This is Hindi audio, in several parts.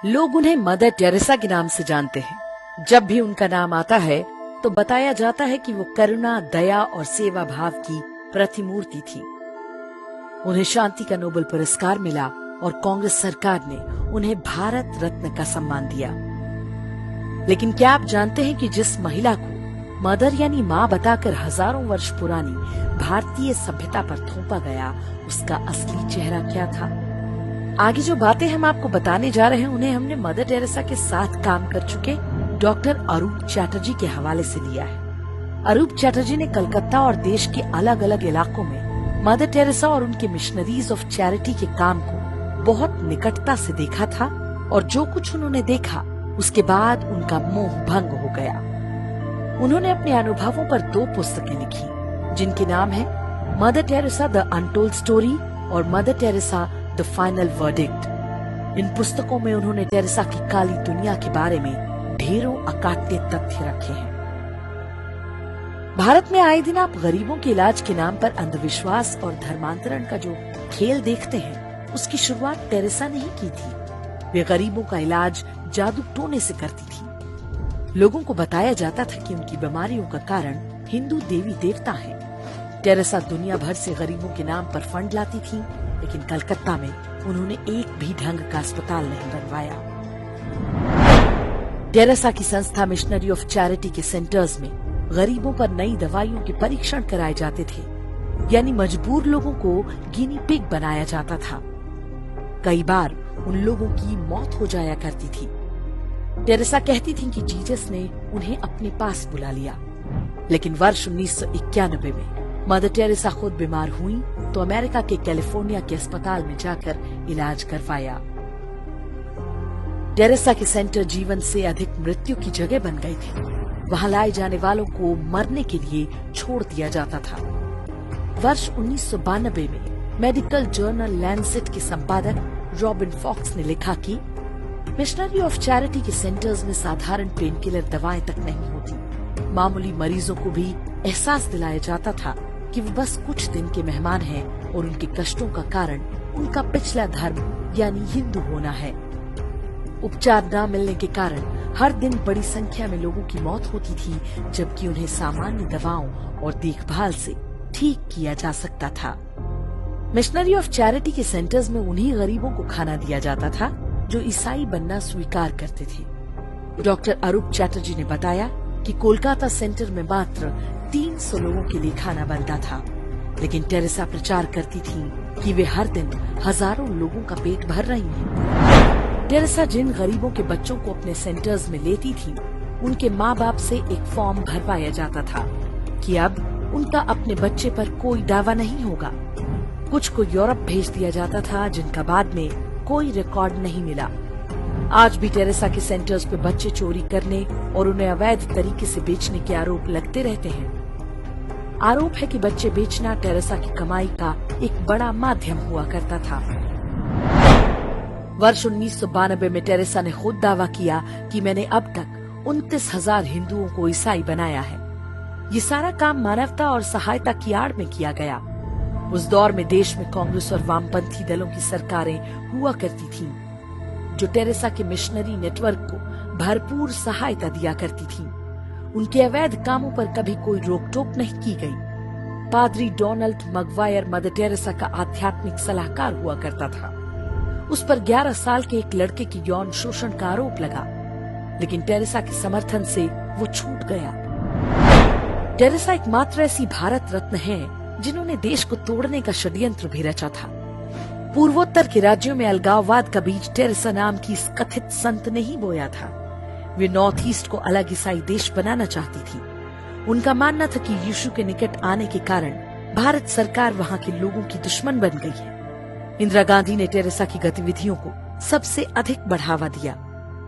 लोग उन्हें मदर टेरेसा के नाम से जानते हैं। जब भी उनका नाम आता है तो बताया जाता है कि वो करुणा, दया और सेवा भाव की प्रतिमूर्ति थी। उन्हें शांति का नोबेल पुरस्कार मिला और कांग्रेस सरकार ने उन्हें भारत रत्न का सम्मान दिया। लेकिन क्या आप जानते हैं कि जिस महिला को मदर यानी माँ बताकर हजारों वर्ष पुरानी भारतीय सभ्यता पर थोपा गया, उसका असली चेहरा क्या था? आगे जो बातें हम आपको बताने जा रहे हैं उन्हें हमने मदर टेरेसा के साथ काम कर चुके डॉक्टर अरूप चैटर्जी के हवाले से लिया है। अरूप चैटर्जी ने कलकत्ता और देश के अलग अलग इलाकों में मदर टेरेसा और उनके मिशनरीज ऑफ चैरिटी के काम को बहुत निकटता से देखा था और जो कुछ उन्होंने देखा उसके बाद उनका मोह भंग हो गया। उन्होंने अपने अनुभवों पर 2 पुस्तकें लिखी जिनके नाम है Mother Teresa the untold story और Mother Teresa the final verdict. इन पुस्तकों में उन्होंने टेरेसा की काली दुनिया के बारे में ढेरों अकाट्य तथ्य रखे हैं। भारत में आए दिन आप गरीबों के इलाज के नाम पर अंधविश्वास और धर्मांतरण का जो खेल देखते हैं, उसकी शुरुआत टेरेसा ने ही की थी। वे गरीबों का इलाज जादू टोने से करती थी। लोगों को बताया जाता था कि उनकी बीमारियों का कारण हिंदू देवी देवता हैं। टेरेसा दुनिया भर से गरीबों के नाम पर फंड लाती थी, लेकिन कलकत्ता में उन्होंने एक भी ढंग का अस्पताल नहीं बनवाया। टेरेसा की संस्था मिशनरी ऑफ चैरिटी के सेंटर्स में गरीबों पर नई दवाइयों के परीक्षण कराए जाते थे, यानी मजबूर लोगों को गिनी पिग बनाया जाता था। कई बार उन लोगों की मौत हो जाया करती थी। टेरेसा कहती थी कि जीसस ने उन्हें अपने पास बुला लिया। लेकिन वर्ष 1991 में मदर टेरेसा खुद बीमार हुई तो अमेरिका के कैलिफोर्निया के अस्पताल में जाकर इलाज करवाया। टेरेसा के सेंटर जीवन से अधिक मृत्यु की जगह बन गए थे। वहां लाए जाने वालों को मरने के लिए छोड़ दिया जाता था। वर्ष 1992 में मेडिकल जर्नल लैंसेट के संपादक रॉबिन फॉक्स ने लिखा कि मिशनरी ऑफ चैरिटी के सेंटर्स में साधारण पेन किलर दवाएं तक नहीं होती। मामूली मरीजों को भी एहसास दिलाया जाता था कि वो बस कुछ दिन के मेहमान हैं और उनके कष्टों का कारण उनका पिछला धर्म यानी हिंदू होना है। उपचार न मिलने के कारण हर दिन बड़ी संख्या में लोगों की मौत होती थी, जबकि उन्हें सामान्य दवाओं और देखभाल से ठीक किया जा सकता था। मिशनरी ऑफ चैरिटी के सेंटर्स में उन्हीं गरीबों को खाना दिया जाता था जो ईसाई बनना स्वीकार करते थे। डॉक्टर अरूप चैटर्जी ने बताया कि कोलकाता सेंटर में मात्र 300 लोगों के लिए खाना बनता था, लेकिन टेरेसा प्रचार करती थी कि वे हर दिन हजारों लोगों का पेट भर रही हैं। टेरेसा जिन गरीबों के बच्चों को अपने सेंटर्स में लेती थी, उनके माँ बाप से एक फॉर्म भरवाया जाता था कि अब उनका अपने बच्चे पर कोई दावा नहीं होगा। कुछ को यूरोप भेज दिया जाता था, जिनका बाद में कोई रिकॉर्ड नहीं मिला। आज भी टेरेसा के सेंटर्स पे बच्चे चोरी करने और उन्हें अवैध तरीके से बेचने के आरोप लगते रहते हैं। आरोप है कि बच्चे बेचना टेरेसा की कमाई का एक बड़ा माध्यम हुआ करता था। वर्ष 1992 में टेरेसा ने खुद दावा किया कि मैंने अब तक 29,000 हिंदुओं को ईसाई बनाया है। ये सारा काम मानवता और सहायता की आड़ में किया गया। उस दौर में देश में कांग्रेस और वामपंथी दलों की सरकारें हुआ करती थीं, जो टेरेसा के मिशनरी नेटवर्क को भरपूर सहायता दिया करती थीं। उनके अवैध कामों पर कभी कोई रोक टोक नहीं की गई। पादरी डोनाल्ड मगवायर मदर टेरेसा का आध्यात्मिक सलाहकार हुआ करता था। उस पर 11 साल के एक लड़के की यौन शोषण का आरोप लगा, लेकिन टेरेसा के समर्थन से वो छूट गया। टेरेसा एकमात्र ऐसी भारत रत्न है जिन्होंने देश को तोड़ने का षड्यंत्र भी रचा था। पूर्वोत्तर के राज्यों में अलगाववाद का बीज टेरेसा नाम की इस कथित संत ने ही बोया था। वे नॉर्थ ईस्ट को अलग ईसाई देश बनाना चाहती थी। उनका मानना था कि यीशु के निकट आने के कारण भारत सरकार वहाँ के लोगों की दुश्मन बन गई है। इंदिरा गांधी ने टेरेसा की गतिविधियों को सबसे अधिक बढ़ावा दिया।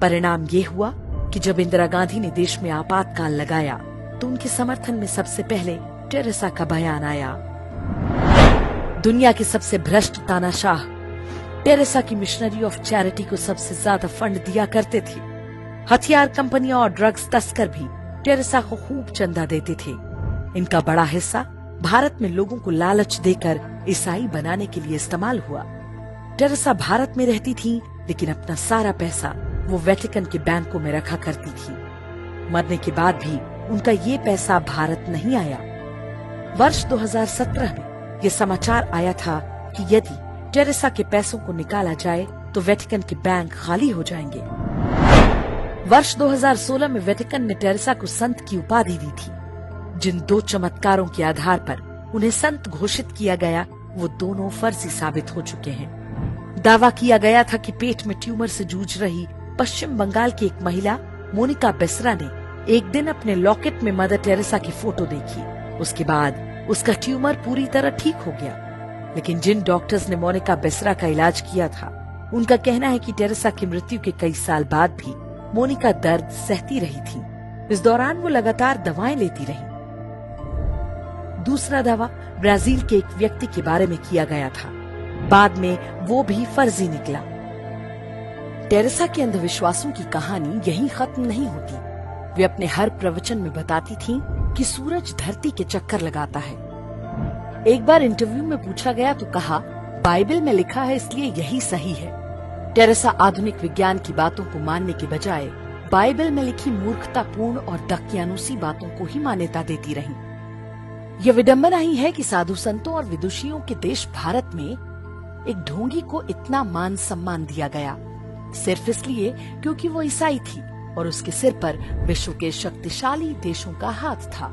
परिणाम ये हुआ कि जब इंदिरा गांधी ने देश में आपातकाल लगाया तो उनके समर्थन में सबसे पहले टेरेसा का बयान आया। दुनिया के सबसे भ्रष्ट तानाशाह टेरेसा की मिशनरी ऑफ चैरिटी को सबसे ज्यादा फंड दिया करते थे। हथियार कंपनियां और ड्रग्स तस्कर भी टेरेसा को खूब चंदा देते थे। इनका बड़ा हिस्सा भारत में लोगों को लालच देकर ईसाई बनाने के लिए इस्तेमाल हुआ। टेरेसा भारत में रहती थी, लेकिन अपना सारा पैसा वो वेटिकन के बैंकों में रखा करती थी। मरने के बाद भी उनका ये पैसा भारत नहीं आया। वर्ष 2017 में ये समाचार आया था कि यदि टेरेसा के पैसों को निकाला जाए तो वेटिकन के बैंक खाली हो जाएंगे। वर्ष 2016 में वेटिकन ने टेरेसा को संत की उपाधि दी थी। जिन 2 चमत्कारों के आधार पर उन्हें संत घोषित किया गया वो दोनों फर्जी साबित हो चुके हैं। दावा किया गया था कि पेट में ट्यूमर से जूझ रही पश्चिम बंगाल की एक महिला मोनिका बेसरा ने एक दिन अपने लॉकेट में मदर टेरेसा की फोटो देखी। उसके बाद उसका ट्यूमर पूरी तरह ठीक हो गया। लेकिन जिन डॉक्टर्स ने मोनिका बेसरा का इलाज किया था उनका कहना है कि टेरेसा की मृत्यु के कई साल बाद भी मोनिका दर्द सहती रही थी। इस दौरान वो लगातार दवाएं लेती रही। दूसरा दावा ब्राजील के एक व्यक्ति के बारे में किया गया था। बाद में वो भी फर्जी निकला। टेरेसा के अंधविश्वासों की कहानी यहीं खत्म नहीं होती। वे अपने हर प्रवचन में बताती थीं कि सूरज धरती के चक्कर लगाता है। एक बार इंटरव्यू में पूछा गया तो कहा, बाइबल में लिखा है इसलिए यही सही है। टेरेसा आधुनिक विज्ञान की बातों को मानने के बजाय बाइबल में लिखी मूर्खतापूर्ण और दकियानुसी बातों को ही मान्यता देती रही। यह विडंबना ही है कि साधु संतों और विदुषियों के देश भारत में एक ढोंगी को इतना मान सम्मान दिया गया, सिर्फ इसलिए क्योंकि वो ईसाई थी और उसके सिर पर विश्व के शक्तिशाली देशों का हाथ था।